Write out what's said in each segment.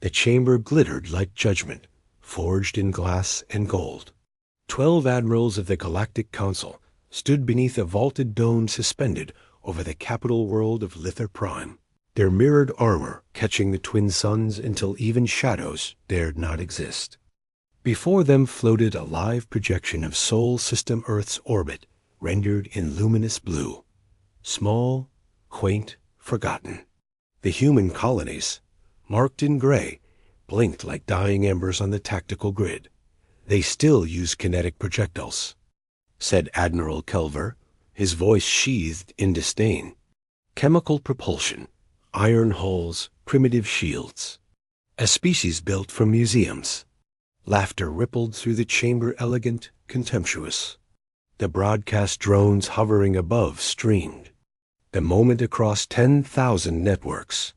The chamber glittered like judgment, forged in glass and gold. 12 admirals of the Galactic Council stood beneath a vaulted dome suspended over the capital world of Lither Prime, their mirrored armor catching the twin suns until even shadows dared not exist. Before them floated a live projection of Sol System Earth's orbit, rendered in luminous blue. Small, quaint, forgotten. The human colonies, marked in gray, blinked like dying embers on the tactical grid. They still use kinetic projectiles, said Admiral Kelver, his voice sheathed in disdain. Chemical propulsion, iron hulls, primitive shields. A species built for museums. Laughter rippled through the chamber, elegant, contemptuous. The broadcast drones hovering above streamed. The moment across 10,000 networks.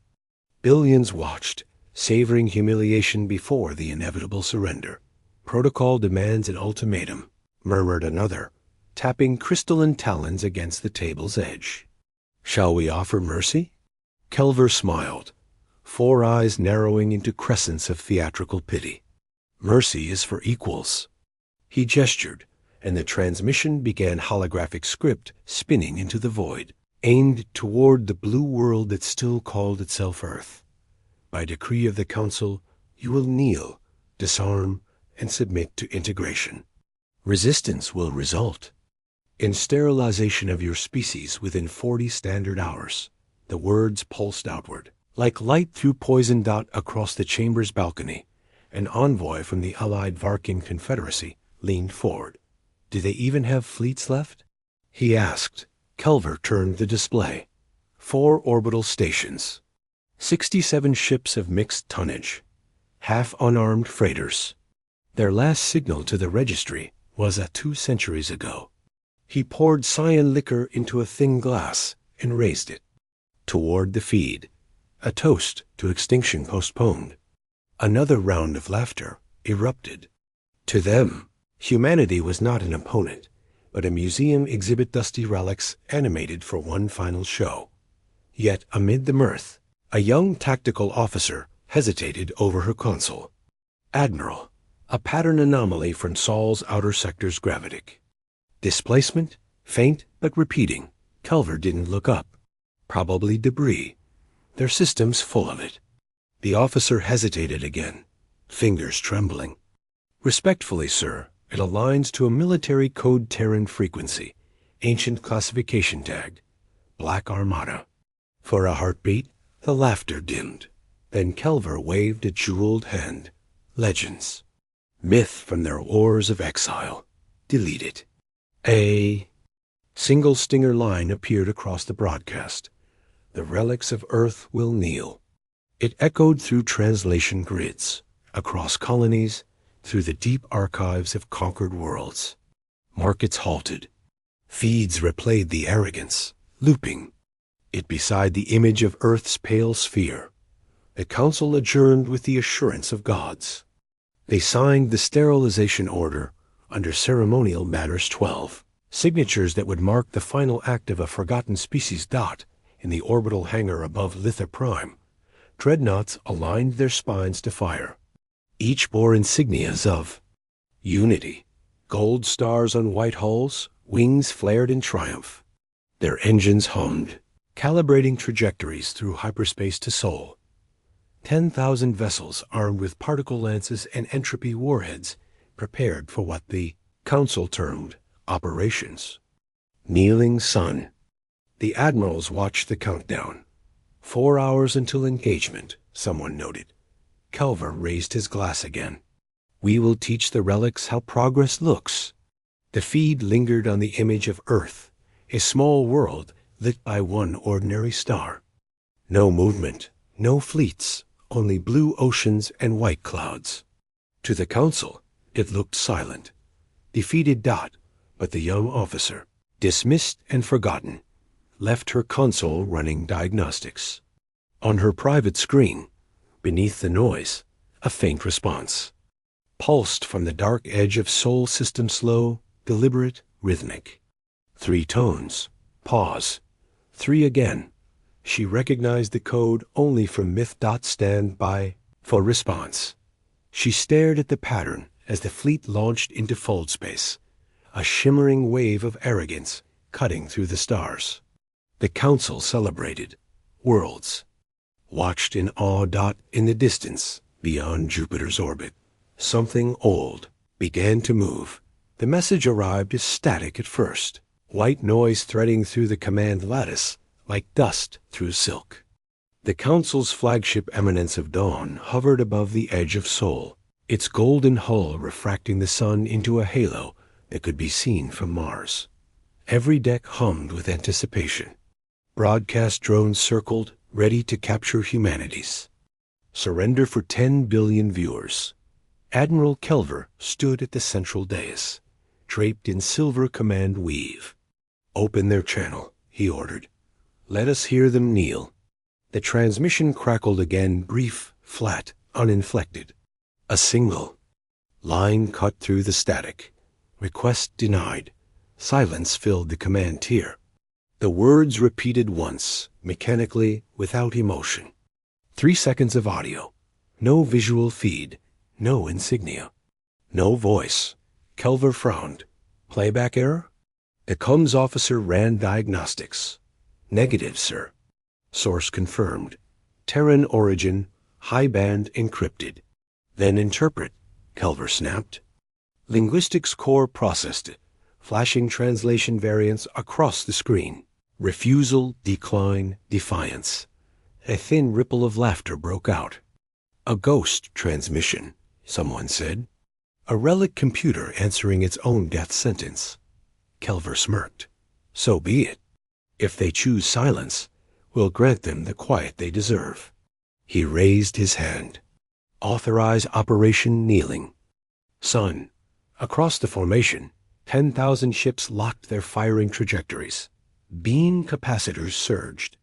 Billions watched, savoring humiliation before the inevitable surrender. Protocol demands an ultimatum, murmured another, tapping crystalline talons against the table's edge. Shall we offer mercy? Kelver smiled, 4 eyes narrowing into crescents of theatrical pity. Mercy is for equals. He gestured, and the transmission began holographic script spinning into the void, aimed toward the blue world that still called itself Earth. By decree of the Council, you will kneel, disarm, and submit to integration. Resistance will result in sterilization of your species within 40 standard hours. The words pulsed outward, like light through poison dot across the chamber's balcony. An envoy from the allied Varkin Confederacy leaned forward. Do they even have fleets left? He asked. Kelver turned the display. 4 orbital stations. 67 ships of mixed tonnage. Half unarmed freighters. Their last signal to the registry was 2 centuries ago. He poured cyan liquor into a thin glass and raised it. Toward the feed. A toast to extinction postponed. Another round of laughter erupted. To them, humanity was not an opponent, but a museum exhibit dusty relics animated for one final show. Yet amid the mirth, a young tactical officer hesitated over her console. Admiral, a pattern anomaly from Sol's outer sector's gravitic. Displacement, faint but repeating. Kelver didn't look up. Probably debris. Their systems full of it. The officer hesitated again, fingers trembling. Respectfully, sir, it aligns to a military code Terran frequency, ancient classification tagged, Black Armada. For a heartbeat, the laughter dimmed. Then Kelver waved a jeweled hand. Legends. Myth from their wars of exile. Delete it. A single stinger line appeared across the broadcast. The relics of Earth will kneel. It echoed through translation grids, across colonies, through the deep archives of conquered worlds. Markets halted. Feeds replayed the arrogance, looping it beside the image of Earth's pale sphere. The Council adjourned with the assurance of gods. They signed the sterilization order under Ceremonial Matters 12, signatures that would mark the final act of a forgotten species dot in the orbital hangar above Lither Prime. Dreadnoughts aligned their spines to fire. Each bore insignias of unity. Gold stars on white hulls, wings flared in triumph. Their engines hummed, calibrating trajectories through hyperspace to Sol. 10,000 vessels armed with particle lances and entropy warheads prepared for what the Council termed operations. Kneeling sun. The admirals watched the countdown. 4 hours until engagement, someone noted. Kelver raised his glass again. We will teach the relics how progress looks. The feed lingered on the image of Earth, a small world lit by one ordinary star. No movement, no fleets, only blue oceans and white clouds. To the Council, it looked silent. Defeated dot, but the young officer, dismissed and forgotten, left her console running diagnostics. On her private screen, beneath the noise, a faint response. Pulsed from the dark edge of Sol System, slow, deliberate, rhythmic. 3 tones. Pause. 3 again. She recognized the code only from myth. Stand by For response, she stared at the pattern as the fleet launched into fold space, a shimmering wave of arrogance cutting through the stars. The council celebrated. Worlds watched in awe. In the distance, beyond Jupiter's orbit, something old began to move. The message arrived as static at first, white noise threading through the command lattice like dust through silk. The Council's flagship Eminence of Dawn hovered above the edge of Sol, its golden hull refracting the sun into a halo that could be seen from Mars. Every deck hummed with anticipation. Broadcast drones circled, ready to capture humanities. Surrender for 10 billion viewers. Admiral Kelver stood at the central dais, draped in silver command weave. "Open their channel," he ordered. "Let us hear them kneel." The transmission crackled again, brief, flat, uninflected. A single line cut through the static. "Request denied." Silence filled the command tier. The words repeated once, mechanically, without emotion. 3 seconds of audio. No visual feed. No insignia. No voice. Kelver frowned. "Playback error?" The comms officer ran diagnostics. "Negative, sir." Source confirmed. "Terran origin, high band encrypted." "Then interpret," Kelver snapped. Linguistics core processed it, flashing translation variants across the screen. Refusal, decline, defiance. A thin ripple of laughter broke out. "A ghost transmission," someone said. "A relic computer answering its own death sentence." Kelver smirked. "So be it. If they choose silence, we'll grant them the quiet they deserve." He raised his hand. "Authorize Operation Kneeling." "Son." Across the formation, 10,000 ships locked their firing trajectories. Beam capacitors surged.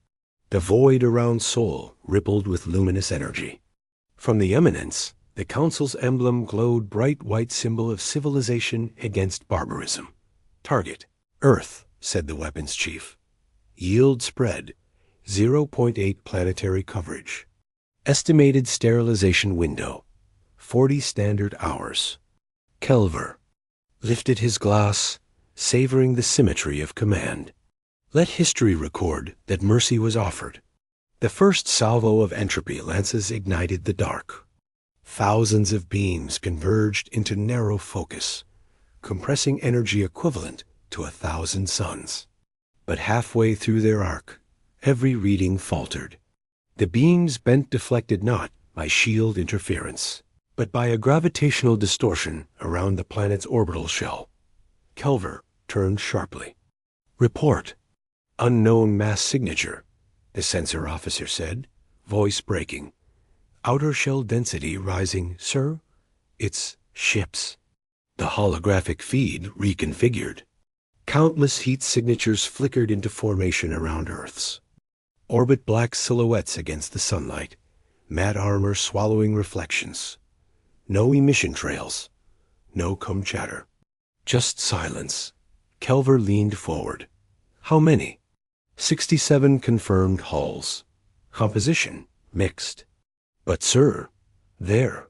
The void around Sol rippled with luminous energy. From the eminence, the Council's emblem glowed, bright white symbol of civilization against barbarism. "Target, Earth," said the weapons chief. "Yield spread, 0.8 planetary coverage. Estimated sterilization window, 40 standard hours." Kelver lifted his glass, savoring the symmetry of command. Let history record that mercy was offered. The first salvo of entropy lances ignited the dark. Thousands of beams converged into narrow focus, compressing energy equivalent to 1,000 suns. But halfway through their arc, every reading faltered. The beams bent, deflected not by shield interference, but by a gravitational distortion around the planet's orbital shell. Kelver turned sharply. "Report." "Unknown mass signature," the sensor officer said, voice breaking. "Outer shell density rising, sir. It's ships." The holographic feed reconfigured. Countless heat signatures flickered into formation around Earth's. Orbit black silhouettes against the sunlight, matte armor swallowing reflections. No emission trails. No cum chatter. Just silence. Kelver leaned forward. "How many?" 67 confirmed hulls. Composition, mixed. "But, sir, they're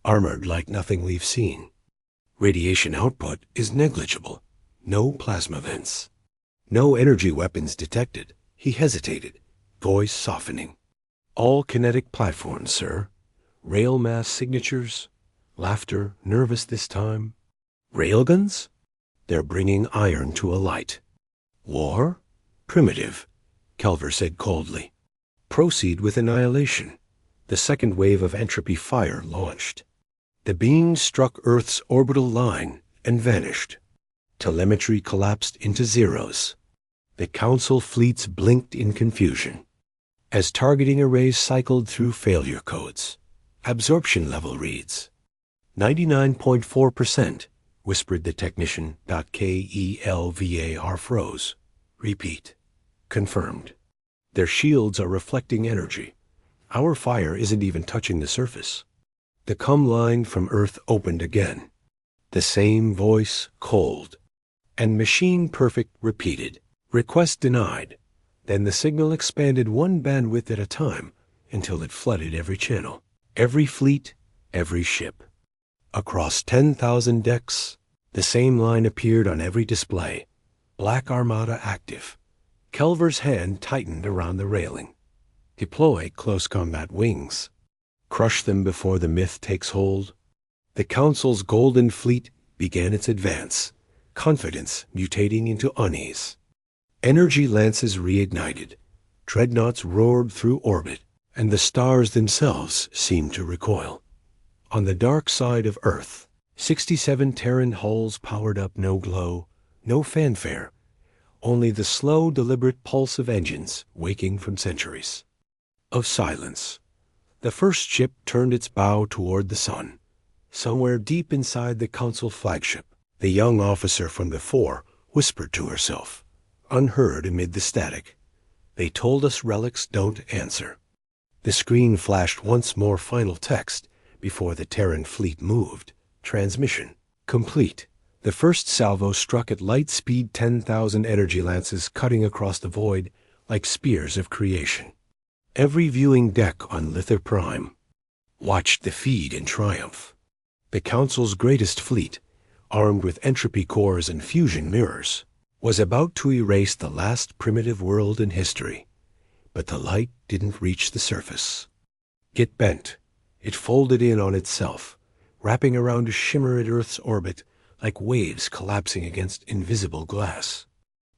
armored like nothing we've seen. Radiation output is negligible. No plasma vents. No energy weapons detected." He hesitated, voice softening. "All kinetic platforms, sir. Rail mass signatures." Laughter, nervous this time. "Railguns?" "They're bringing iron to a light." "War?" "Primitive," Kelver said coldly. "Proceed with annihilation." The second wave of entropy fire launched. The beams struck Earth's orbital line and vanished. Telemetry collapsed into zeros. The Council fleets blinked in confusion. As targeting arrays cycled through failure codes, absorption level reads 99.4%, whispered the technician. Kelvar froze. "Repeat." "Confirmed. Their shields are reflecting energy. Our fire isn't even touching the surface." The cum line from Earth opened again. The same voice, cold. And machine perfect repeated. "Request denied." Then the signal expanded one bandwidth at a time until it flooded every channel. Every fleet, every ship. Across 10,000 decks, the same line appeared on every display. Black Armada active. Kelver's hand tightened around the railing. Deploy close combat wings. Crush them before the myth takes hold. The Council's golden fleet began its advance, confidence mutating into unease. Energy lances reignited. Dreadnoughts roared through orbit, and the stars themselves seemed to recoil. On the dark side of Earth, 67 Terran hulls powered up, no glow, no fanfare, only the slow, deliberate pulse of engines waking from centuries of silence. The first ship turned its bow toward the sun. Somewhere deep inside the Council flagship, the young officer from the fore whispered to herself, unheard amid the static, "They told us relics don't answer." The screen flashed once more final text before the Terran fleet moved. Transmission complete. The first salvo struck at light speed, 10,000 energy lances cutting across the void like spears of creation. Every viewing deck on Lither Prime watched the feed in triumph. The Council's greatest fleet, armed with entropy cores and fusion mirrors, was about to erase the last primitive world in history. But the light didn't reach the surface. It bent. It folded in on itself, wrapping around to shimmer at Earth's orbit like waves collapsing against invisible glass.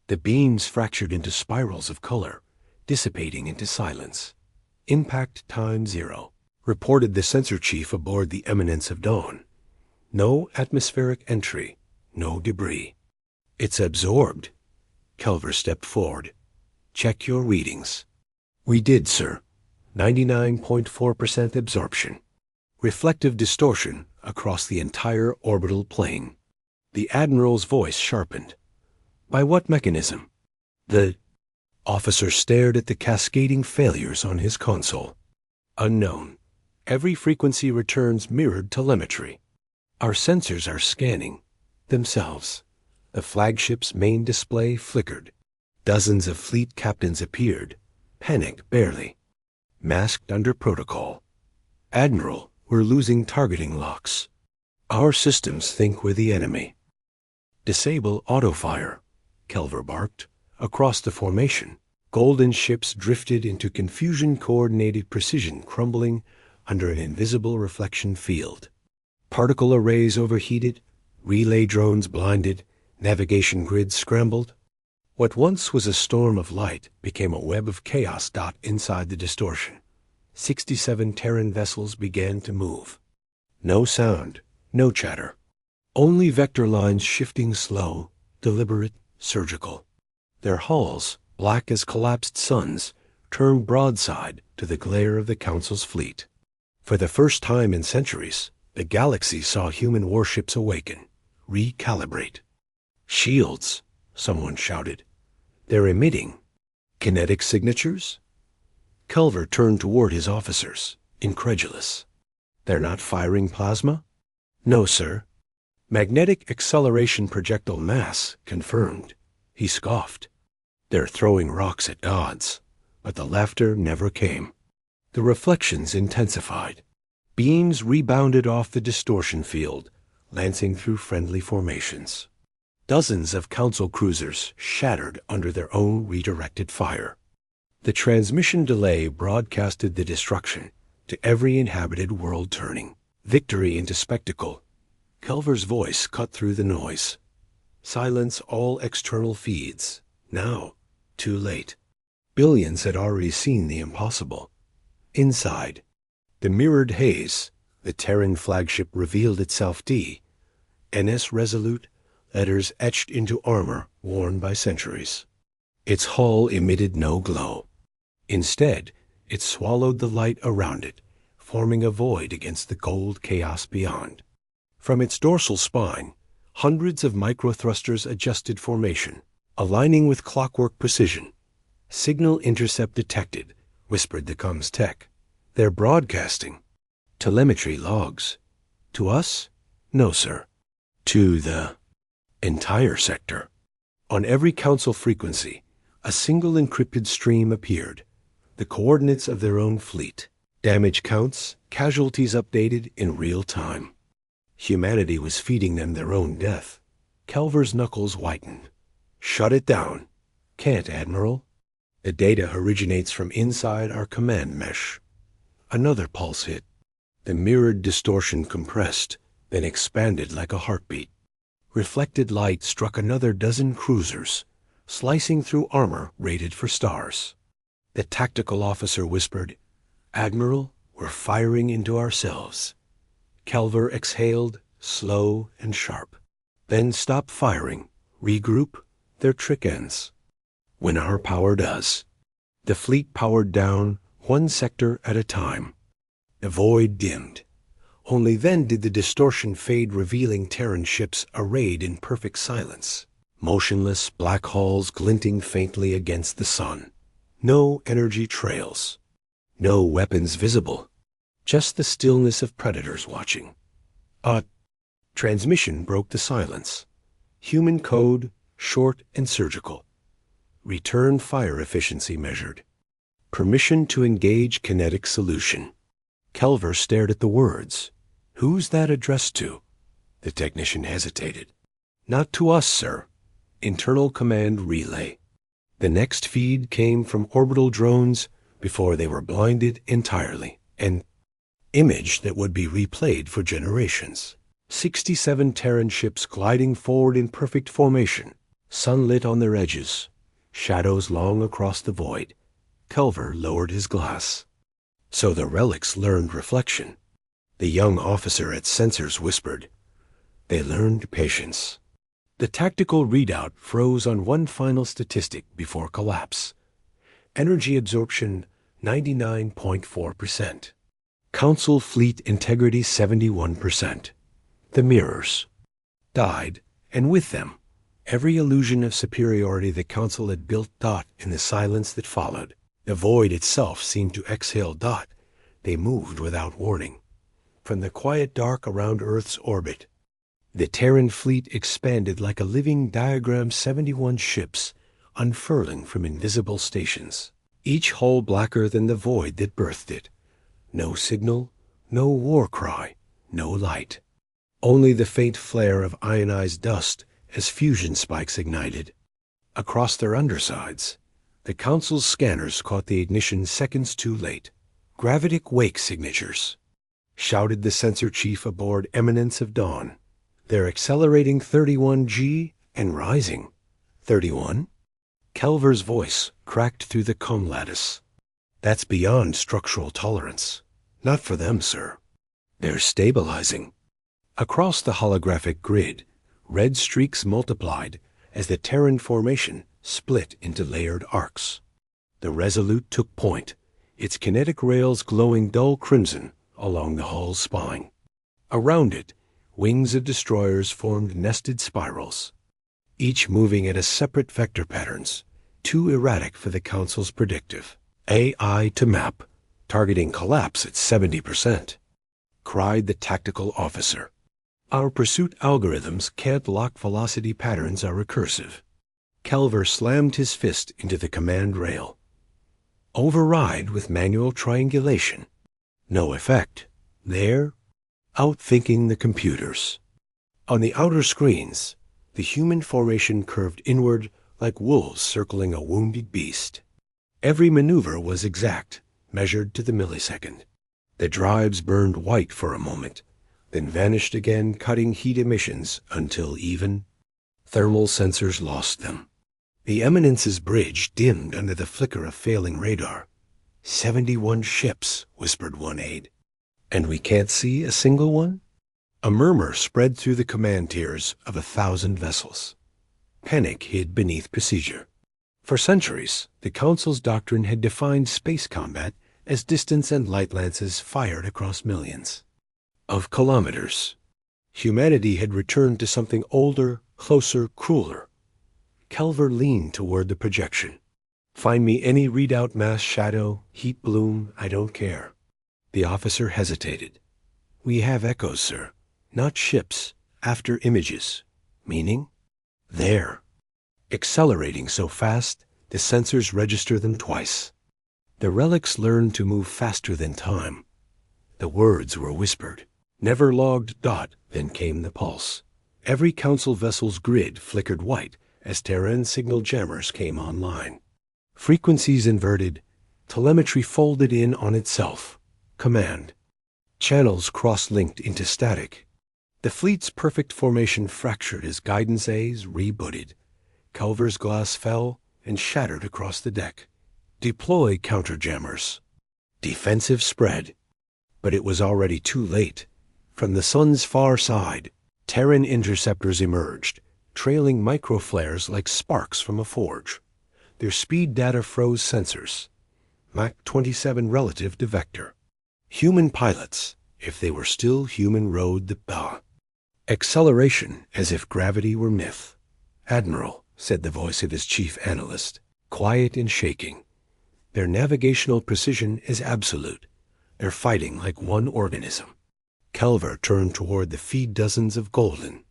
The beams fractured into spirals of color, dissipating into silence. "Impact time 0, reported the sensor chief aboard the Eminence of Dawn. "No atmospheric entry, no debris." "It's absorbed." Kelver stepped forward. "Check your readings." "We did, sir. 99.4% absorption. Reflective distortion across the entire orbital plane." The Admiral's voice sharpened. "By what mechanism?" The officer stared at the cascading failures on his console. "Unknown. Every frequency returns mirrored telemetry. Our sensors are scanning themselves." The flagship's main display flickered. Dozens of fleet captains appeared, panic barely, masked under protocol. "Admiral, we're losing targeting locks. Our systems think we're the enemy." "Disable autofire," Kelver barked. Across the formation, golden ships drifted into confusion-coordinated precision, crumbling under an invisible reflection field. Particle arrays overheated, relay drones blinded, navigation grids scrambled. What once was a storm of light became a web of chaos inside the distortion. 67 Terran vessels began to move. No sound, no chatter. Only vector lines shifting slow, deliberate, surgical. Their hulls, black as collapsed suns, turned broadside to the glare of the Council's fleet. For the first time in centuries, the galaxy saw human warships awaken, recalibrate. "Shields," someone shouted. "They're emitting." "Kinetic signatures?" Kelver turned toward his officers, incredulous. "They're not firing plasma?" "No, sir." "Magnetic acceleration projectile mass confirmed." He scoffed. "They're throwing rocks at gods." But the laughter never came. The reflections intensified. Beams rebounded off the distortion field, lancing through friendly formations. Dozens of Council cruisers shattered under their own redirected fire. The transmission delay broadcasted the destruction to every inhabited world, turning victory into spectacle. Kelver's voice cut through the noise. "Silence all external feeds. Now, too late." Billions had already seen the impossible. Inside, the mirrored haze, the Terran flagship revealed itself. NS Resolute, letters etched into armor worn by centuries. Its hull emitted no glow. Instead, it swallowed the light around it, forming a void against the gold chaos beyond. From its dorsal spine, hundreds of microthrusters adjusted formation, aligning with clockwork precision. "Signal intercept detected," whispered the comms tech. "They're broadcasting." "Telemetry logs." "To us?" "No, sir." "To the entire sector." On every Council frequency, a single encrypted stream appeared, the coordinates of their own fleet, damage counts, Casualties updated in real time. Humanity was feeding them their own death. Kelver's knuckles whitened. Shut it down. Can't, Admiral. The data originates from inside our command mesh. Another pulse hit. The mirrored distortion compressed, then expanded like a heartbeat. Reflected light struck another dozen cruisers, slicing through armor rated for stars. The tactical officer whispered, "Admiral, we're firing into ourselves." Kelver exhaled, slow and sharp. Then stop firing. Regroup. Their trick ends. When our power does. The fleet powered down, one sector at a time. The void dimmed. Only then did the distortion fade, revealing Terran ships arrayed in perfect silence. Motionless black hulls glinting faintly against the sun. No energy trails. No weapons visible. Just the stillness of predators watching. A transmission broke the silence. Human code, short and surgical. Return fire efficiency measured. Permission to engage kinetic solution. Kelver stared at the words. "Who's that addressed to?" The technician hesitated. "Not to us, sir. Internal command relay." The next feed came from orbital drones before they were blinded entirely. An image that would be replayed for generations. 67 Terran ships gliding forward in perfect formation, sunlit on their edges, shadows long across the void. Kelver lowered his glass. So the relics learned reflection. The young officer at sensors whispered. They learned patience. The tactical readout froze on one final statistic before collapse. Energy absorption 99.4%. Council fleet integrity 71%. The mirrors died, and with them, every illusion of superiority the Council had built. In the silence that followed. The void itself seemed to exhale. They moved without warning. From the quiet dark around Earth's orbit, the Terran fleet expanded like a living diagram. 71 ships unfurling from invisible stations, each hull blacker than the void that birthed it. No signal, no war cry, no light. Only the faint flare of ionized dust as fusion spikes ignited. Across their undersides, the Council's scanners caught the ignition seconds too late. "Gravitic wake signatures," shouted the sensor chief aboard Eminence of Dawn. "They're accelerating 31G and rising." 31? Kelver's voice cracked through the comb lattice. "That's beyond structural tolerance. Not for them, sir. They're stabilizing." Across the holographic grid, red streaks multiplied as the Terran formation split into layered arcs. The Resolute took point, its kinetic rails glowing dull crimson along the hull's spine. Around it, wings of destroyers formed nested spirals, each moving at a separate vector patterns, too erratic for the Council's predictive AI to map, targeting collapse at 70%. Cried the tactical officer. "Our pursuit algorithms can't lock velocity patterns are recursive." Kelver slammed his fist into the command rail. "Override with manual triangulation." No effect. They're outthinking the computers. On the outer screens, the human formation curved inward like wolves circling a wounded beast. Every maneuver was exact, measured to the millisecond. The drives burned white for a moment, then vanished again, cutting heat emissions until even thermal sensors lost them. The Eminence's bridge dimmed under the flicker of failing radar. 71 ships, whispered one aide. "And we can't see a single one?" A murmur spread through the command tiers of 1,000 vessels. Panic hid beneath procedure. For centuries, the Council's doctrine had defined space combat as distance and light lances fired across millions of kilometers. Humanity had returned to something older, closer, crueler. Kelver leaned toward the projection. "Find me any readout, mass shadow, heat bloom, I don't care." The officer hesitated. "We have echoes, sir. Not ships. After images." "Meaning?" "There." Accelerating so fast, the sensors register them twice. The relics learn to move faster than time. The words were whispered. Never logged. Then came the pulse. Every council vessel's grid flickered white as Terran signal jammers came online. Frequencies inverted, telemetry folded in on itself. Command. Channels cross-linked into static. The fleet's perfect formation fractured as guidance A's rebooted. Culver's glass fell and shattered across the deck. Deploy counterjammers. Defensive spread. But it was already too late. From the sun's far side, Terran interceptors emerged, trailing microflares like sparks from a forge. Their speed data froze sensors. Mach 27 relative to vector. Human pilots, if they were still human, rode the acceleration as if gravity were myth. "Admiral," said the voice of his chief analyst, quiet and shaking. "Their navigational precision is absolute. They're fighting like one organism." Culver turned toward the feed dozens of golden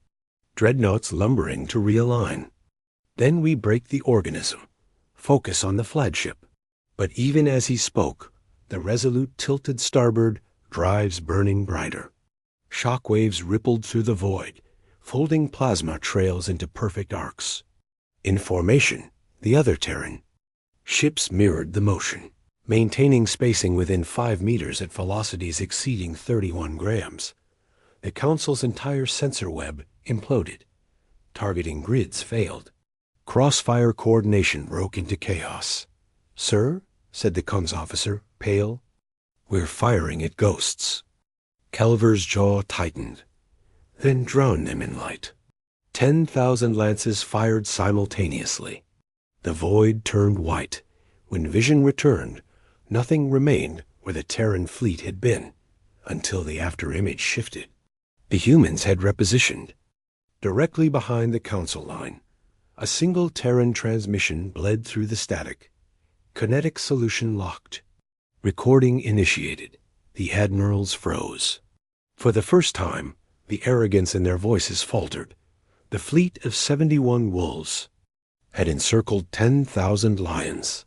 dreadnoughts lumbering to realign. "Then we break the organism. Focus on the flagship." But even as he spoke, the Resolute tilted starboard, drives burning brighter. Shock waves rippled through the void, folding plasma trails into perfect arcs. In formation, the other Terran ships mirrored the motion, maintaining spacing within 5 meters at velocities exceeding 31 grams. The Council's entire sensor web imploded. Targeting grids failed. Crossfire coordination broke into chaos. "Sir," said the comms officer, pale, "we're firing at ghosts." Culver's jaw tightened. "Then drown them in light." 10,000 lances fired simultaneously. The void turned white. When vision returned, nothing remained where the Terran fleet had been, until the afterimage shifted. The humans had repositioned. Directly behind the Council line, a single Terran transmission bled through the static. Kinetic solution locked. Recording initiated. The admirals froze. For the first time, the arrogance in their voices faltered. The fleet of 71 wolves had encircled 10,000 lions.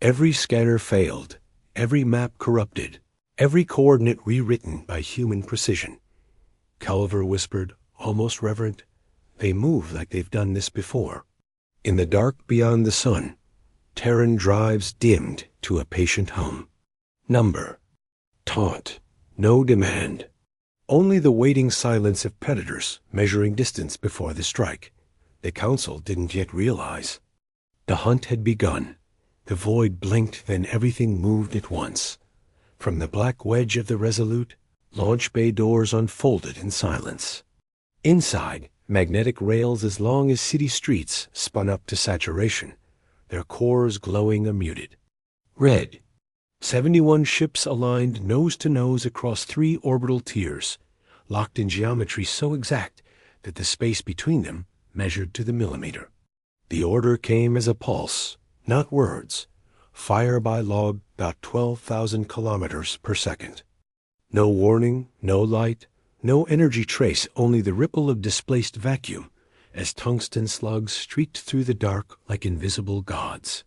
Every scanner failed, every map corrupted, every coordinate rewritten by human precision. Culver whispered, almost reverent, "They move like they've done this before." In the dark beyond the sun, Terran drives dimmed to a patient hum. Number. Taunt. No demand. Only the waiting silence of predators measuring distance before the strike. The Council didn't yet realize. The hunt had begun. The void blinked, then everything moved at once. From the black wedge of the Resolute, launch bay doors unfolded in silence. Inside, magnetic rails as long as city streets spun up to saturation, their cores glowing unmuted. Red. 71 ships aligned nose to nose across 3 orbital tiers, locked in geometry so exact that the space between them measured to the millimeter. The order came as a pulse, not words. Fire by log about 12,000 kilometers per second. No warning, no light, no energy trace, only the ripple of displaced vacuum as tungsten slugs streaked through the dark like invisible gods.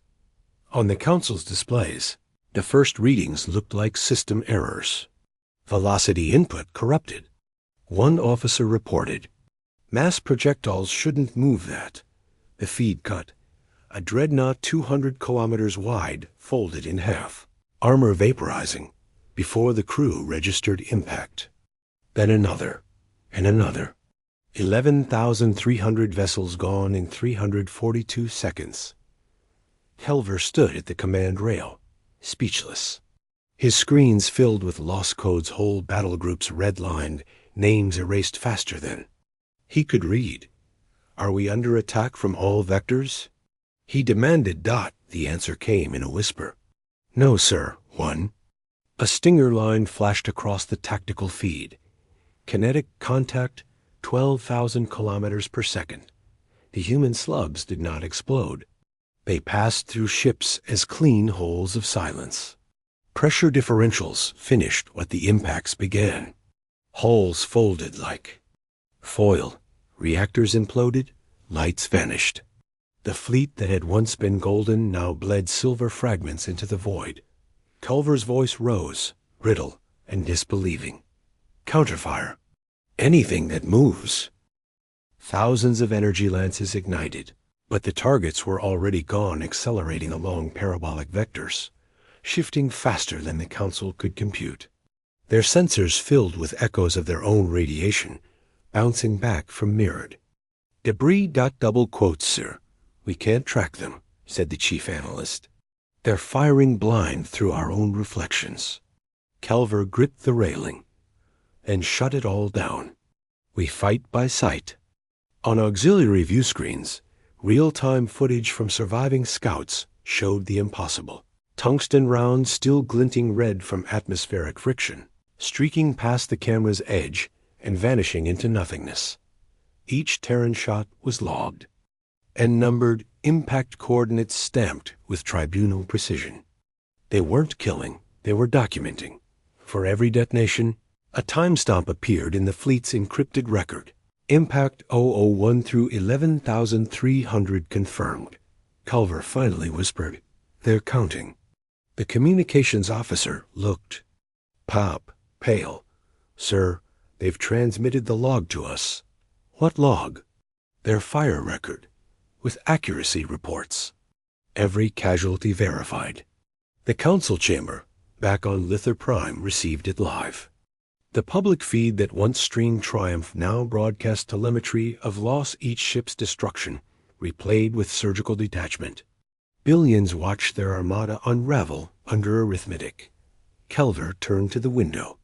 On the Council's displays, the first readings looked like system errors. Velocity input corrupted. One officer reported, "Mass projectiles shouldn't move that." The feed cut. A dreadnought 200 kilometers wide folded in half, armor vaporizing, before the crew registered impact. Then another, and another. 11,300 vessels gone in 342 seconds. Culver stood at the command rail, speechless. His screens filled with lost codes, whole battle groups redlined, names erased faster than he could read. "Are we under attack from all vectors?" He demanded. The answer came in a whisper. "No, sir." One. A stinger line flashed across the tactical feed. Kinetic contact, 12,000 kilometers per second. The human slubs did not explode. They passed through ships as clean holes of silence. Pressure differentials finished what the impacts began. Hulls folded like foil. Reactors imploded. Lights vanished. The fleet that had once been golden now bled silver fragments into the void. Culver's voice rose, brittle, and disbelieving. Counterfire. Anything that moves. Thousands of energy lances ignited, but the targets were already gone, accelerating along parabolic vectors, shifting faster than the Council could compute. Their sensors filled with echoes of their own radiation, bouncing back from mirrored. "Debris. Double quotes, sir. We can't track them," said the chief analyst. "They're firing blind through our own reflections." Calver gripped the railing and shut it all down. "We fight by sight." On auxiliary view screens, real-time footage from surviving scouts showed the impossible. Tungsten rounds still glinting red from atmospheric friction, streaking past the camera's edge and vanishing into nothingness. Each Terran shot was logged and numbered, impact coordinates stamped with tribunal precision. They weren't killing, they were documenting. For every detonation, a timestamp appeared in the fleet's encrypted record. Impact 001 through 11,300 confirmed. Culver finally whispered, "They're counting." The communications officer looked pale. "Sir, they've transmitted the log to us." "What log?" "Their fire record, with accuracy reports. Every casualty verified." The Council chamber, back on Lither Prime, received it live. The public feed that once streamed Triumph now broadcast telemetry of loss, each ship's destruction, replayed with surgical detachment. Billions watched their armada unravel under arithmetic. Kelver turned to the window.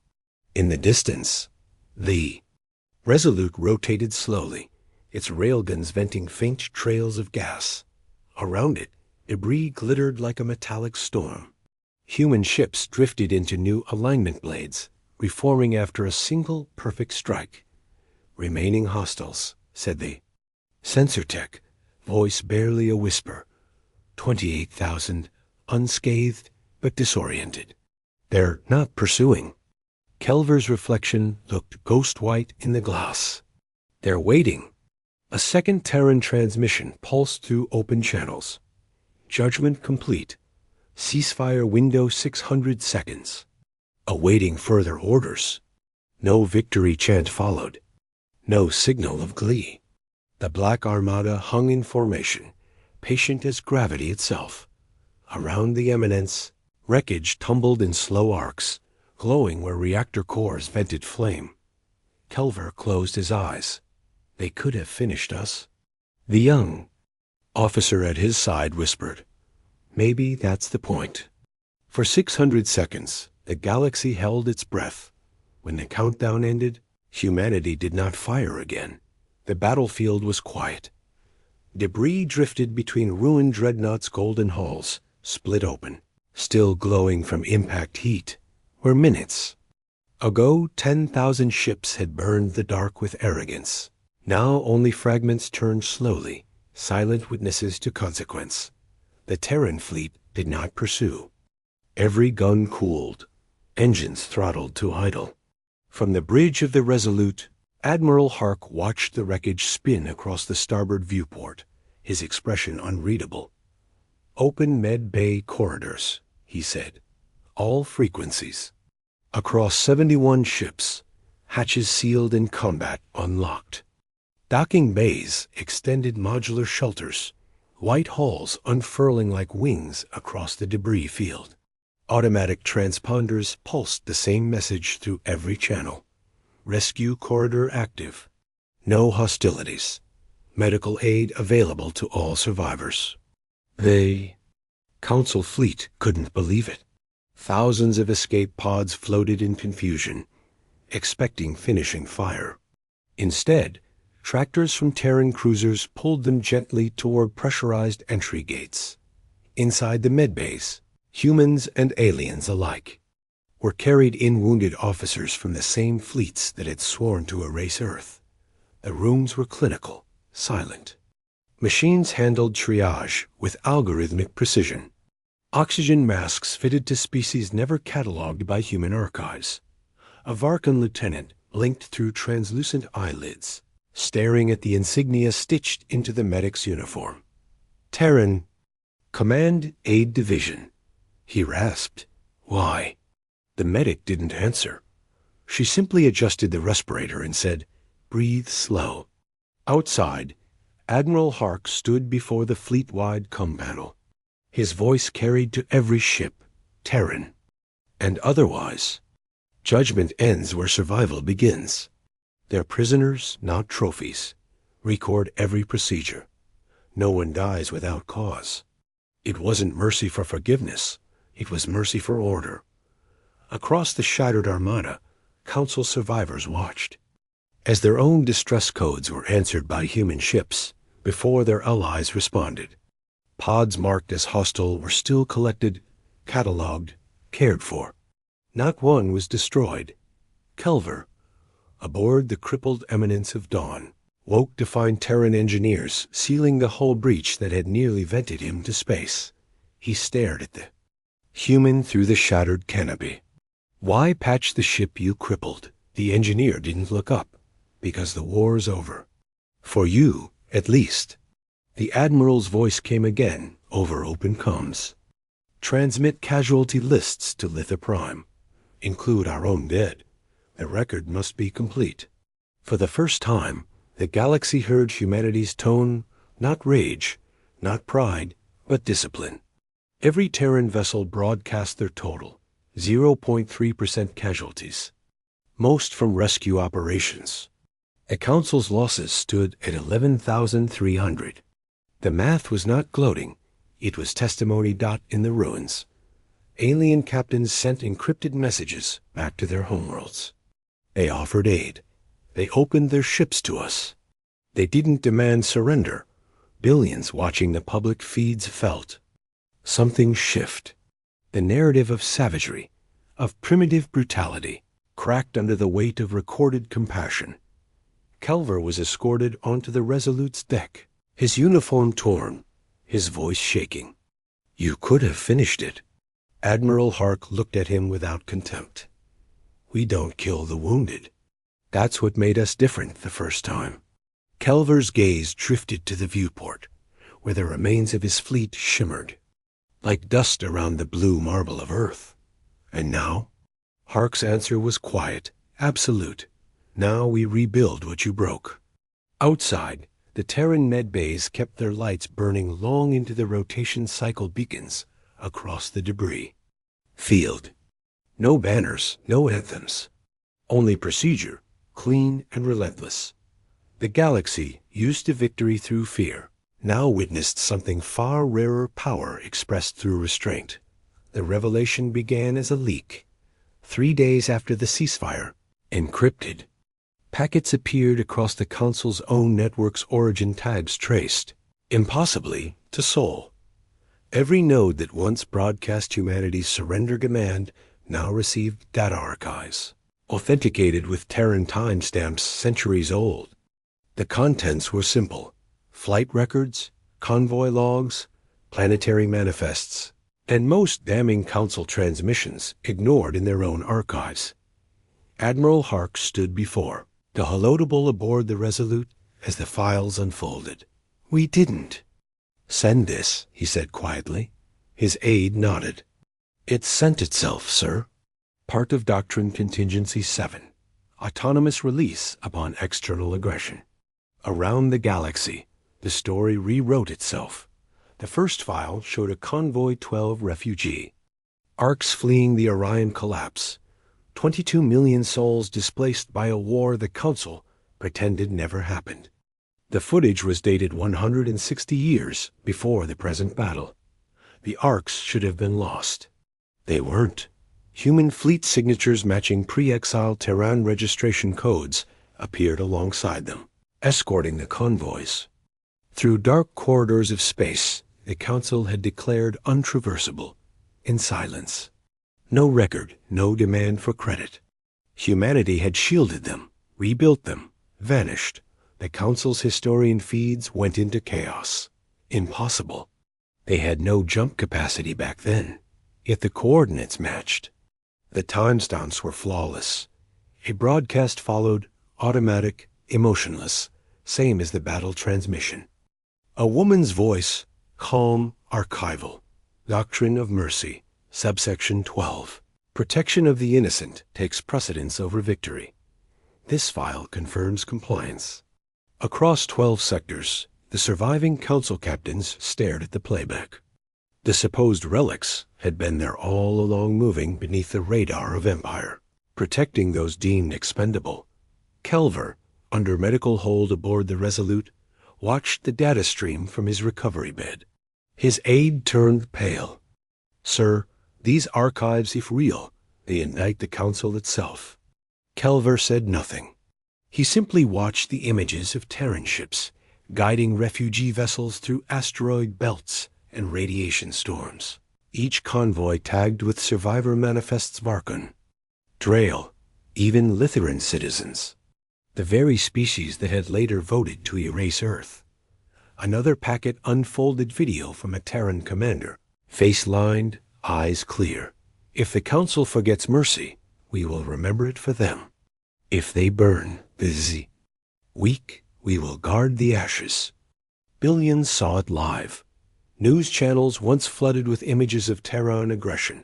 In the distance, the Resolute rotated slowly, its railguns venting faint trails of gas. Around it, debris glittered like a metallic storm. Human ships drifted into new alignment blades, reforming after a single perfect strike. "Remaining hostiles," said the sensor tech, voice barely a whisper. 28,000, unscathed but disoriented. "They're not pursuing." Kelver's reflection looked ghost-white in the glass. "They're waiting." A second Terran transmission pulsed through open channels. "Judgment complete. Ceasefire window 600 seconds. Awaiting further orders." No victory chant followed. No signal of glee. The Black Armada hung in formation, patient as gravity itself. Around the eminence, wreckage tumbled in slow arcs, glowing where reactor cores vented flame. Kelver closed his eyes. They could have finished us. The young officer at his side whispered, "Maybe that's the point." For 600 seconds, the galaxy held its breath. When the countdown ended, humanity did not fire again. The battlefield was quiet. Debris drifted between ruined dreadnoughts' golden hulls, split open, still glowing from impact heat, where minutes ago 10,000 ships had burned the dark with arrogance. Now only fragments turned slowly, silent witnesses to consequence. The Terran fleet did not pursue. Every gun cooled, engines throttled to idle. From the bridge of the Resolute, Admiral Hark watched the wreckage spin across the starboard viewport, his expression unreadable. "Open med bay corridors," he said. "All frequencies." Across 71 ships, hatches sealed in combat unlocked. Docking bays extended modular shelters, white hulls unfurling like wings across the debris field. Automatic transponders pulsed the same message through every channel. Rescue corridor active. No hostilities. Medical aid available to all survivors. The Council fleet couldn't believe it. Thousands of escape pods floated in confusion, expecting finishing fire. Instead, tractors from Terran cruisers pulled them gently toward pressurized entry gates. Inside the medbays, humans and aliens alike were carried in wounded officers from the same fleets that had sworn to erase Earth. The rooms were clinical, silent. Machines handled triage with algorithmic precision. Oxygen masks fitted to species never cataloged by human archives. A Varkan lieutenant blinked through translucent eyelids, staring at the insignia stitched into the medic's uniform. "Terran Command Aid Division," he rasped. "Why?" The medic didn't answer. She simply adjusted the respirator and said, "Breathe slow." Outside, Admiral Hark stood before the fleet-wide comm panel. His voice carried to every ship, Terran and otherwise. Judgment ends where survival begins. They're prisoners, not trophies. Record every procedure. No one dies without cause. It wasn't mercy for forgiveness. It was mercy for order. Across the shattered Armada, Council survivors watched, as their own distress codes were answered by human ships before their allies responded. Pods marked as hostile were still collected, catalogued, cared for. Not one was destroyed. Kelver, aboard the crippled Eminence of Dawn, woke to find Terran engineers sealing the hull breach that had nearly vented him to space. He stared at the human through the shattered canopy. "Why patch the ship you crippled?" The engineer didn't look up. "Because the war's over. For you, at least." The Admiral's voice came again over open comms. "Transmit casualty lists to Litha Prime. Include our own dead. The record must be complete." For the first time, the galaxy heard humanity's tone, not rage, not pride, but discipline. Every Terran vessel broadcast their total, 0.3% casualties, most from rescue operations. A Council's losses stood at 11,300. The math was not gloating. It was testimony. In the ruins, alien captains sent encrypted messages back to their homeworlds. They offered aid. They opened their ships to us. They didn't demand surrender. Billions watching the public feeds felt something shift. The narrative of savagery, of primitive brutality, cracked under the weight of recorded compassion. Kelver was escorted onto the Resolute's deck, his uniform torn, his voice shaking. "You could have finished it." Admiral Hark looked at him without contempt. "We don't kill the wounded. That's what made us different the first time." Kelver's gaze drifted to the viewport, where the remains of his fleet shimmered, like dust around the blue marble of Earth. "And now?" Hark's answer was quiet, absolute. "Now we rebuild what you broke." Outside, the Terran med bays kept their lights burning long into the rotation cycle beacons across the debris. Field. No banners, no anthems. Only procedure, clean and relentless. The galaxy, used to victory through fear, now witnessed something far rarer: power expressed through restraint. The revelation began as a leak. 3 days after the ceasefire, encrypted. Packets appeared across the Council's own network's origin tags traced, impossibly, to Sol. Every node that once broadcast humanity's surrender command now received data archives, authenticated with Terran timestamps centuries old. The contents were simple: flight records, convoy logs, planetary manifests, and most damning Council transmissions ignored in their own archives. Admiral Hark stood before the holotable aboard the Resolute as the files unfolded. "We didn't send this," he said quietly. His aide nodded. "It sent itself, sir. Part of Doctrine Contingency 7. Autonomous release upon external aggression." Around the galaxy, the story rewrote itself. The first file showed a Convoy 12 refugee. Arcs fleeing the Orion collapse. 22 million souls displaced by a war the Council pretended never happened. The footage was dated 160 years before the present battle. The arcs should have been lost. They weren't. Human fleet signatures matching pre-exile Terran registration codes appeared alongside them, escorting the convoys. Through dark corridors of space, the Council had declared untraversable, in silence. No record, no demand for credit. Humanity had shielded them, rebuilt them, vanished. The Council's historian feeds went into chaos. Impossible. They had no jump capacity back then, yet the coordinates matched. The timestamps were flawless. A broadcast followed, automatic, emotionless, same as the battle transmission. A woman's voice, calm, archival. Doctrine of Mercy, subsection 12. Protection of the innocent takes precedence over victory. This file confirms compliance. Across 12 sectors, the surviving council captains stared at the playback. The supposed relics had been there all along, moving beneath the radar of Empire, protecting those deemed expendable. Kelver, under medical hold aboard the Resolute, watched the data stream from his recovery bed. His aide turned pale. "Sir, these archives, if real, they indict the council itself." Kelver said nothing. He simply watched the images of Terran ships guiding refugee vessels through asteroid belts and radiation storms, each convoy tagged with survivor manifests Varkun, Drael, even Litheran citizens, the very species that had later voted to erase Earth. Another packet unfolded video from a Terran commander, face lined, eyes clear. "If the council forgets mercy, we will remember it for them. If they burn, busy, weak, we will guard the ashes." Billions saw it live. News channels once flooded with images of Terran aggression,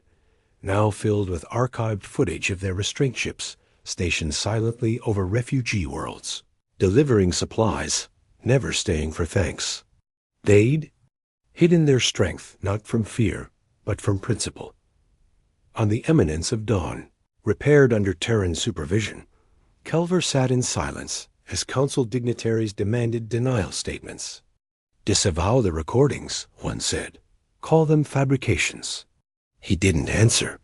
now filled with archived footage of their restraint ships stationed silently over refugee worlds, delivering supplies, never staying for thanks. They'd hidden their strength not from fear, but from principle. On the eminence of Dawn, repaired under Terran supervision, Kelver sat in silence as council dignitaries demanded denial statements. "Disavow the recordings," one said. "Call them fabrications." He didn't answer.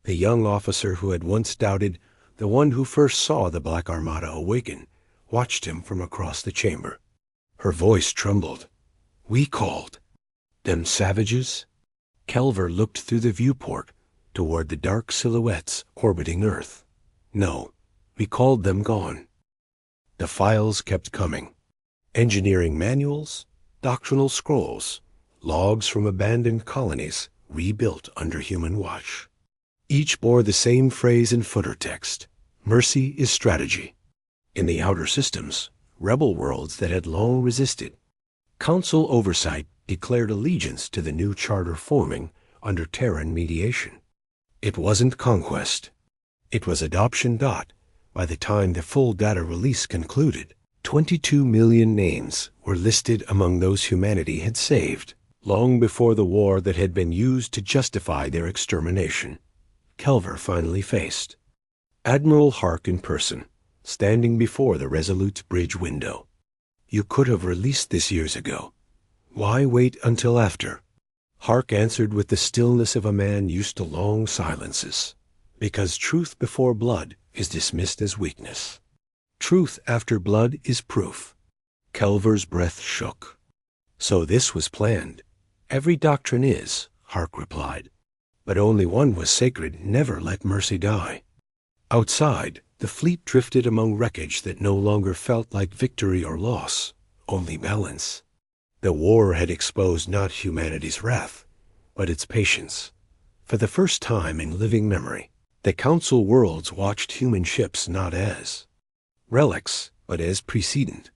The young officer who had once doubted, the one who first saw the Black Armada awaken, watched him from across the chamber. Her voice trembled. "We called them savages?" Kelver looked through the viewport toward the dark silhouettes orbiting Earth. "No, we called them gone." The files kept coming. Engineering manuals, doctrinal scrolls, logs from abandoned colonies rebuilt under human watch. Each bore the same phrase in footer text: "Mercy is strategy." In the outer systems, rebel worlds that had long resisted, council oversight declared allegiance to the new charter forming under Terran mediation. It wasn't conquest. It was adoption. By the time the full data release concluded, 22 million names were listed among those humanity had saved, long before the war that had been used to justify their extermination. Kelver finally faced Admiral Hark in person, standing before the Resolute's bridge window. "You could have released this years ago. Why wait until after?" Hark answered with the stillness of a man used to long silences. "Because truth before blood is dismissed as weakness. Truth after blood is proof." Kelver's breath shook. "So this was planned." "Every doctrine is," Hark replied. "But only one was sacred: never let mercy die." Outside, the fleet drifted among wreckage that no longer felt like victory or loss, only balance. The war had exposed not humanity's wrath, but its patience. For the first time in living memory, the council worlds watched human ships not as relics, but as precedent.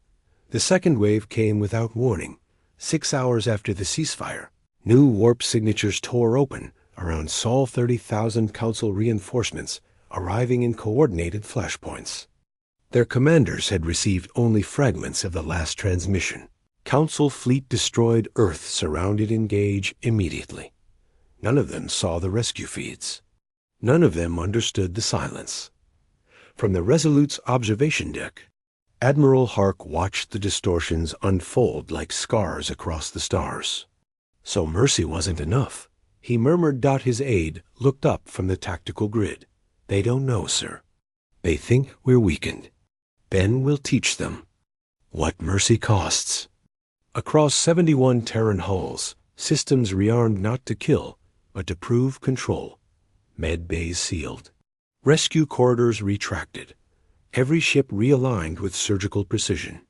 The second wave came without warning. 6 hours after the ceasefire, new warp signatures tore open around Sol 30,000 council reinforcements arriving in coordinated flashpoints. Their commanders had received only fragments of the last transmission. Council fleet destroyed Earth surrounded engage immediately. None of them saw the rescue feeds. None of them understood the silence. From the Resolute's observation deck, Admiral Hark watched the distortions unfold like scars across the stars. So mercy wasn't enough. He murmured. His aide looked up from the tactical grid. "They don't know, sir. They think we're weakened. Ben will teach them what mercy costs." Across 71 Terran hulls, systems rearmed not to kill, but to prove control. Med bays sealed. Rescue corridors retracted. Every ship realigned with surgical precision.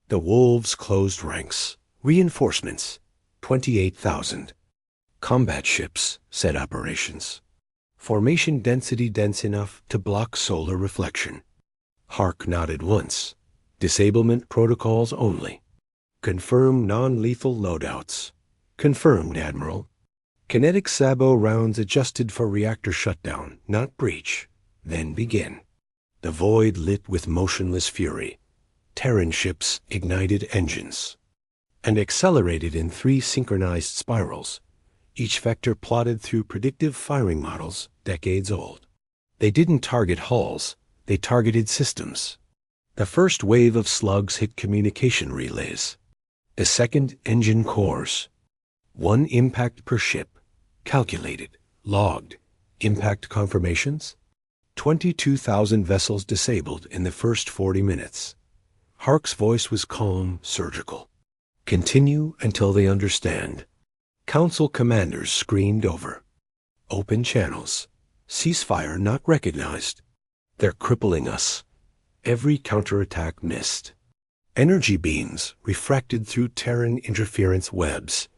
The wolves closed ranks. Reinforcements, 28,000. Combat ships set operations. Formation density dense enough to block solar reflection. Hark nodded once. Disablement protocols only. Confirm non-lethal loadouts. Confirmed, Admiral. Kinetic sabot rounds adjusted for reactor shutdown, not breach. Then begin. The void lit with motionless fury. Terran ships ignited engines and accelerated in 3 synchronized spirals, each vector plotted through predictive firing models decades old. They didn't target hulls, they targeted systems. The first wave of slugs hit communication relays. The second, engine cores. 1 impact per ship. Calculated. Logged. Impact confirmations? 22,000 vessels disabled in the first 40 minutes. Hark's voice was calm, surgical. Continue until they understand. Council commanders screamed over. Open channels. Ceasefire not recognized. They're crippling us. Every counterattack missed. Energy beams refracted through Terran interference webs,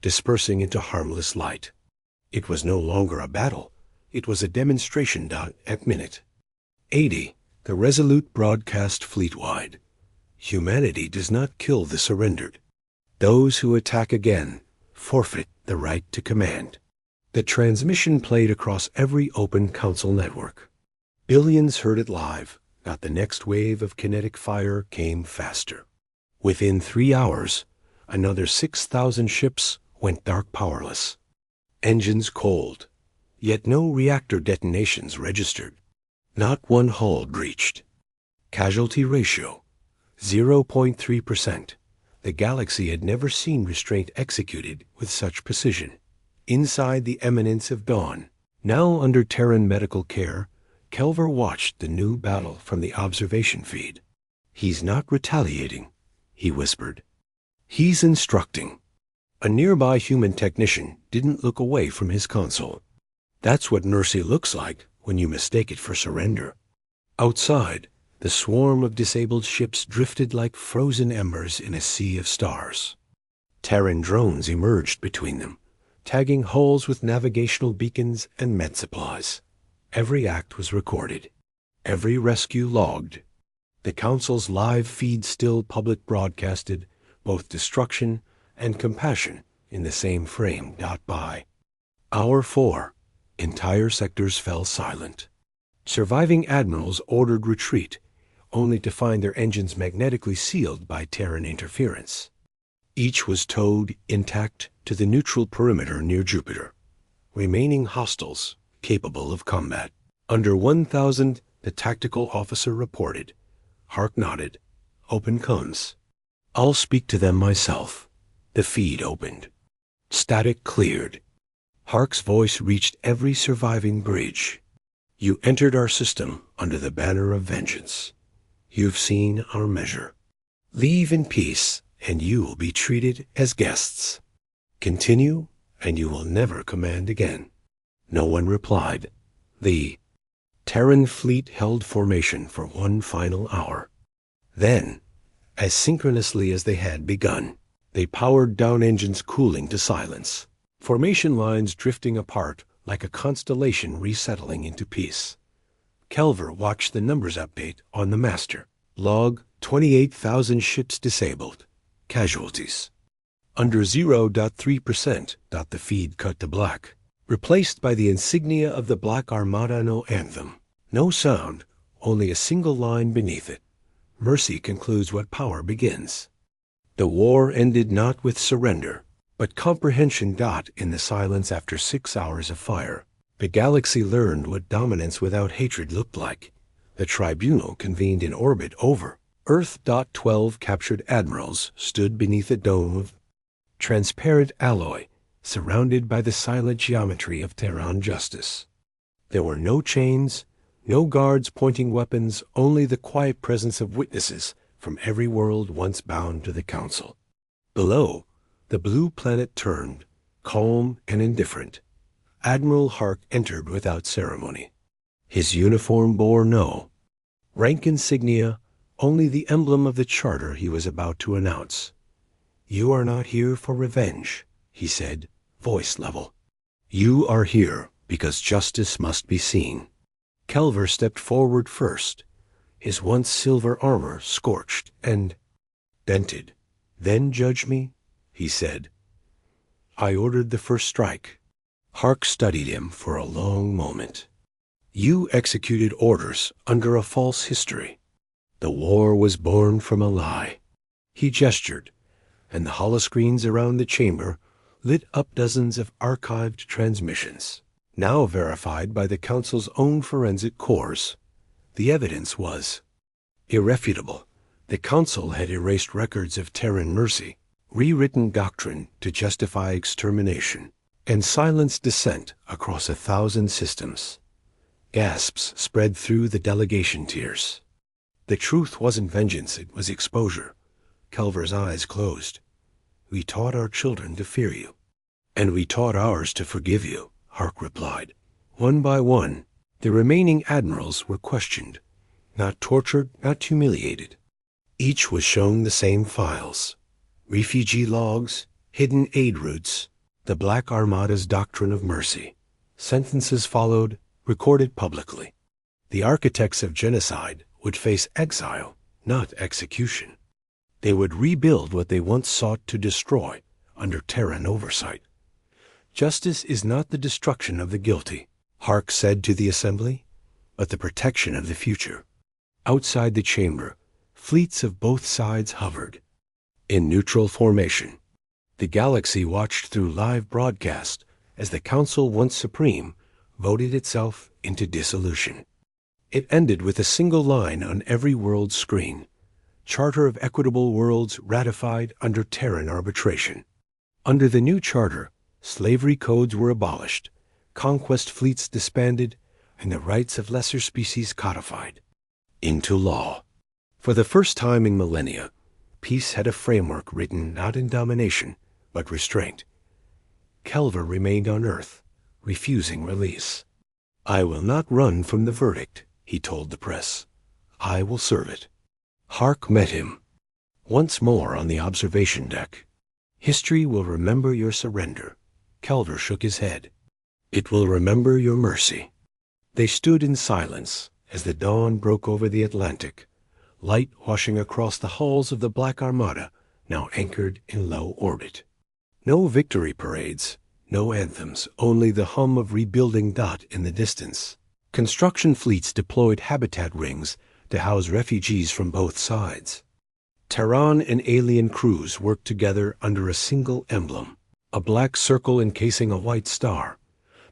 dispersing into harmless light. It was no longer a battle. It was a demonstration dot at minute 80. The Resolute broadcast fleet-wide. Humanity does not kill the surrendered. Those who attack again forfeit the right to command. The transmission played across every open council network. Billions heard it live. Not the next wave of kinetic fire came faster. Within 3 hours, another 6,000 ships went dark powerless. Engines cold, yet no reactor detonations registered. Not one hull breached. Casualty ratio, 0.3%. The galaxy had never seen restraint executed with such precision. Inside the eminence of dawn, now under Terran medical care, Kelver watched the new battle from the observation feed. He's not retaliating, he whispered. He's instructing. A nearby human technician didn't look away from his console. That's what mercy looks like when you mistake it for surrender. Outside, the swarm of disabled ships drifted like frozen embers in a sea of stars. Terran drones emerged between them, tagging hulls with navigational beacons and med supplies. Every act was recorded, every rescue logged. The Council's live feed still public broadcasted both destruction and compassion in the same frame. By Hour 4, entire sectors fell silent. Surviving admirals ordered retreat, only to find their engines magnetically sealed by Terran interference. Each was towed intact to the neutral perimeter near Jupiter, remaining hostiles capable of combat. Under 1,000, the tactical officer reported. Hark nodded. Open comes. I'll speak to them myself. The feed opened. Static cleared. Hark's voice reached every surviving bridge. You entered our system under the banner of vengeance. You've seen our measure. Leave in peace, and you will be treated as guests. Continue, and you will never command again. No one replied. The Terran fleet held formation for one final hour. Then, as synchronously as they had begun, they powered down engines cooling to silence, formation lines drifting apart like a constellation resettling into peace. Kelver watched the numbers update on the master. Log 28,000 ships disabled. Casualties. Under 0.3%. The feed cut to black, replaced by the insignia of the Black Armada. No anthem. No sound, only a single line beneath it. Mercy concludes what power begins. The war ended not with surrender, but comprehension. In the silence after 6 hours of fire, the galaxy learned what dominance without hatred looked like. The tribunal convened in orbit over Earth. 12 captured admirals stood beneath a dome of transparent alloy, surrounded by the silent geometry of Terran justice. There were no chains, no guards pointing weapons, only the quiet presence of witnesses from every world once bound to the Council. Below, the blue planet turned, calm and indifferent. Admiral Hark entered without ceremony. His uniform bore no rank insignia, only the emblem of the charter he was about to announce. You are not here for revenge, he said, voice level. You are here because justice must be seen. Kelver stepped forward first, his once silver armor scorched and dented. Then judge me, he said. I ordered the first strike. Hark studied him for a long moment. You executed orders under a false history. The war was born from a lie. He gestured, and the holoscreens around the chamber lit up dozens of archived transmissions, now verified by the Council's own forensic cores. The evidence was irrefutable. The Council had erased records of Terran mercy, rewritten doctrine to justify extermination, and silenced dissent across 1,000 systems. Gasps spread through the delegation tiers. The truth wasn't vengeance, it was exposure. Kelver's eyes closed. We taught our children to fear you. And we taught ours to forgive you, Hark replied. One by one, the remaining admirals were questioned, not tortured, not humiliated. Each was shown the same files. Refugee logs, hidden aid routes, the Black Armada's doctrine of mercy. Sentences followed, recorded publicly. The architects of genocide would face exile, not execution. They would rebuild what they once sought to destroy under Terran oversight. Justice is not the destruction of the guilty, Hark said to the assembly, but the protection of the future. Outside the chamber, fleets of both sides hovered. In neutral formation, the galaxy watched through live broadcast as the Council, once supreme, voted itself into dissolution. It ended with a single line on every world screen. Charter of Equitable Worlds ratified under Terran arbitration. Under the new charter, slavery codes were abolished, conquest fleets disbanded, and the rights of lesser species codified into law. For the first time in millennia, peace had a framework written not in domination, but restraint. Kelver remained on Earth, refusing release. I will not run from the verdict, he told the press. I will serve it. Hark met him, once more on the observation deck. History will remember your surrender. Kelver shook his head. It will remember your mercy. They stood in silence as the dawn broke over the Atlantic, light washing across the hulls of the Black Armada, now anchored in low orbit. No victory parades, no anthems, only the hum of rebuilding dot in the distance. Construction fleets deployed habitat rings to house refugees from both sides. Terran and alien crews worked together under a single emblem, a black circle encasing a white star.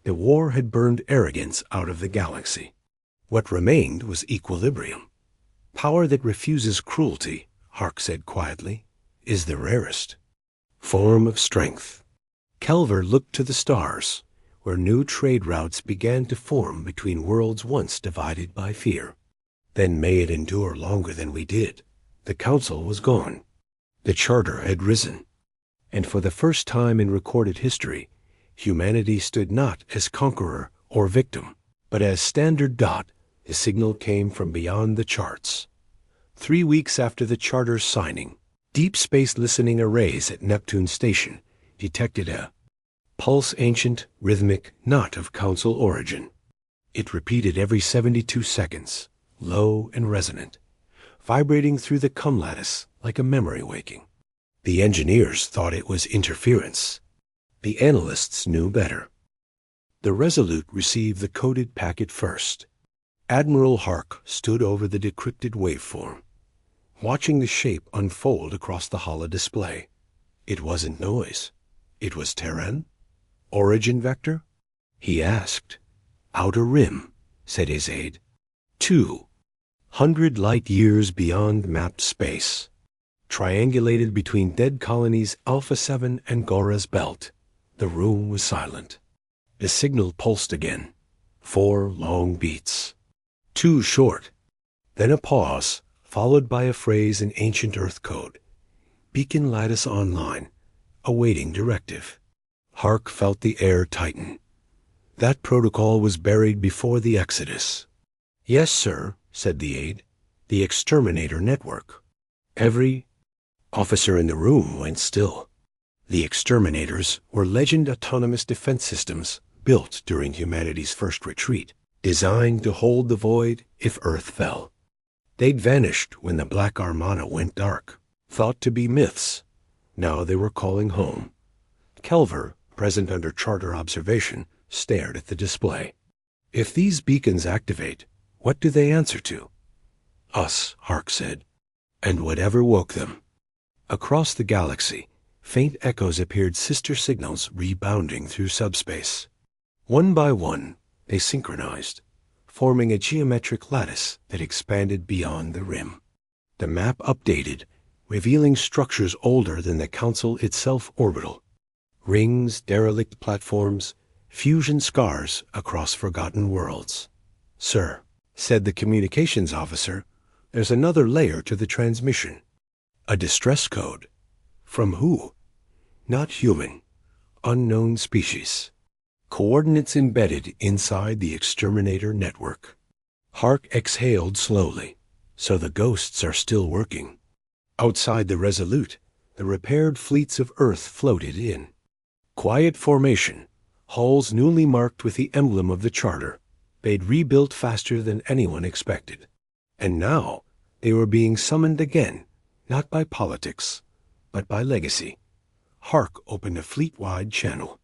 The war had burned arrogance out of the galaxy. What remained was equilibrium. Power that refuses cruelty, Hark said quietly, is the rarest form of strength. Kelver looked to the stars, where new trade routes began to form between worlds once divided by fear. Then may it endure longer than we did. The Council was gone. The Charter had risen. And for the first time in recorded history, humanity stood not as conqueror or victim, but as standard dot. The signal came from beyond the charts. 3 weeks after the Charter's signing, deep space listening arrays at Neptune Station detected a pulse, ancient, rhythmic, not of Council origin. It repeated every 72 seconds, low and resonant, vibrating through the cumulatus like a memory waking. The engineers thought it was interference. The analysts knew better. The Resolute received the coded packet first. Admiral Hark stood over the decrypted waveform, watching the shape unfold across the holodisplay. It wasn't noise. It was Terran? Origin vector? He asked. Outer rim, said his aide. 200 light-years beyond mapped space, triangulated between dead colonies Alpha 7 and Gora's belt. The room was silent. The signal pulsed again. 4 long beats. 2 short. Then a pause, followed by a phrase in ancient Earth code. Beacon lattice online, awaiting directive. Hark felt the air tighten. That protocol was buried before the Exodus. Yes, sir, said the aide. The exterminator network. Every officer in the room went still. The exterminators were legend autonomous defense systems built during humanity's first retreat, designed to hold the void if Earth fell. They'd vanished when the Black Armada went dark, thought to be myths. Now they were calling home. Kelver present under charter observation, stared at the display. If these beacons activate, what do they answer to? Us, Hark said, and whatever woke them. Across the galaxy, faint echoes appeared, sister signals rebounding through subspace. One by one, they synchronized, forming a geometric lattice that expanded beyond the rim. The map updated, revealing structures older than the Council itself orbital. Rings, derelict platforms, fusion scars across forgotten worlds. Sir, said the communications officer, there's another layer to the transmission. A distress code. From who? Not human. Unknown species. Coordinates embedded inside the exterminator network. Hark exhaled slowly. So the ghosts are still working. Outside the Resolute, the repaired fleets of Earth floated in. Quiet formation, hulls newly marked with the emblem of the Charter. They'd rebuilt faster than anyone expected. And now they were being summoned again, not by politics, but by legacy. Hark opened a fleet-wide channel.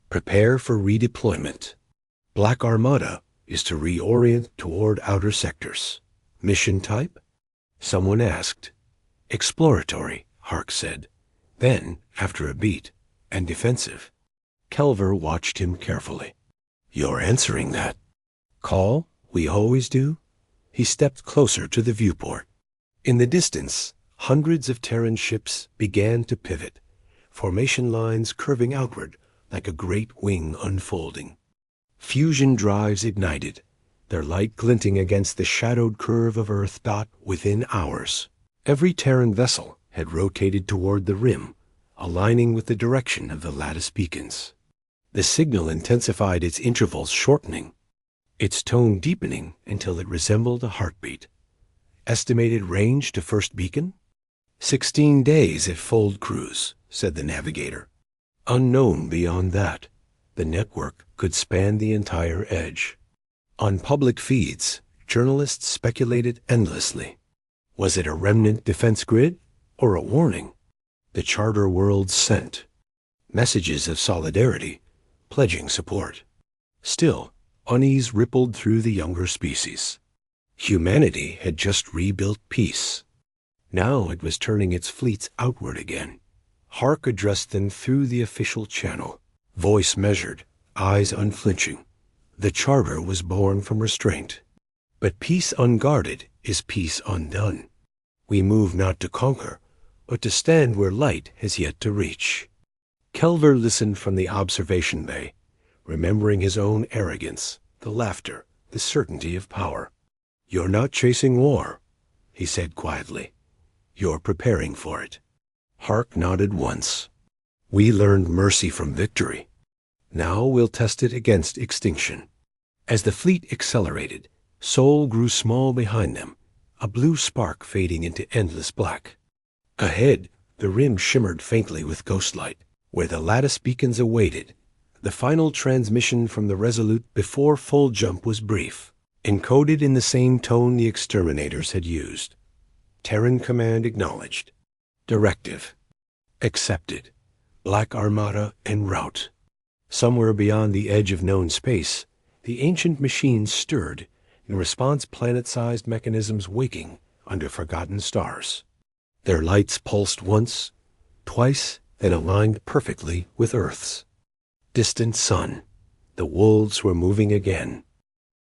Prepare for redeployment. Black Armada is to reorient toward outer sectors. Mission type? Someone asked. Exploratory, Hark said. Then, after a beat, and defensive. Kelver watched him carefully. You're answering that. Call? We always do? He stepped closer to the viewport. In the distance, hundreds of Terran ships began to pivot, formation lines curving outward like a great wing unfolding. Fusion drives ignited, their light glinting against the shadowed curve of Earth dot within hours. Every Terran vessel had rotated toward the rim, aligning with the direction of the lattice beacons. The signal intensified, its intervals shortening, its tone deepening until it resembled a heartbeat. Estimated range to first beacon? 16 days if fold cruise, said the navigator. Unknown beyond that, the network could span the entire edge. On public feeds, journalists speculated endlessly. Was it a remnant defense grid or a warning? The Charter world sent messages of solidarity, pledging support. Still, unease rippled through the younger species. Humanity had just rebuilt peace. Now it was turning its fleets outward again. Hark addressed them through the official channel, voice measured, eyes unflinching. The Charter was born from restraint. But peace unguarded is peace undone. We move not to conquer, but to stand where light has yet to reach. Kelver listened from the observation bay, remembering his own arrogance, the laughter, the certainty of power. You're not chasing war, he said quietly. You're preparing for it. Hark nodded once. We learned mercy from victory. Now we'll test it against extinction. As the fleet accelerated, Sol grew small behind them, a blue spark fading into endless black. Ahead, the rim shimmered faintly with ghostlight, where the lattice beacons awaited. The final transmission from the Resolute before full jump was brief, encoded in the same tone the exterminators had used. Terran command acknowledged. Directive. Accepted. Black Armada en route. Somewhere beyond the edge of known space, the ancient machines stirred, in response planet-sized mechanisms waking under forgotten stars. Their lights pulsed once, twice, then aligned perfectly with Earth's. Distant sun. The wolves were moving again.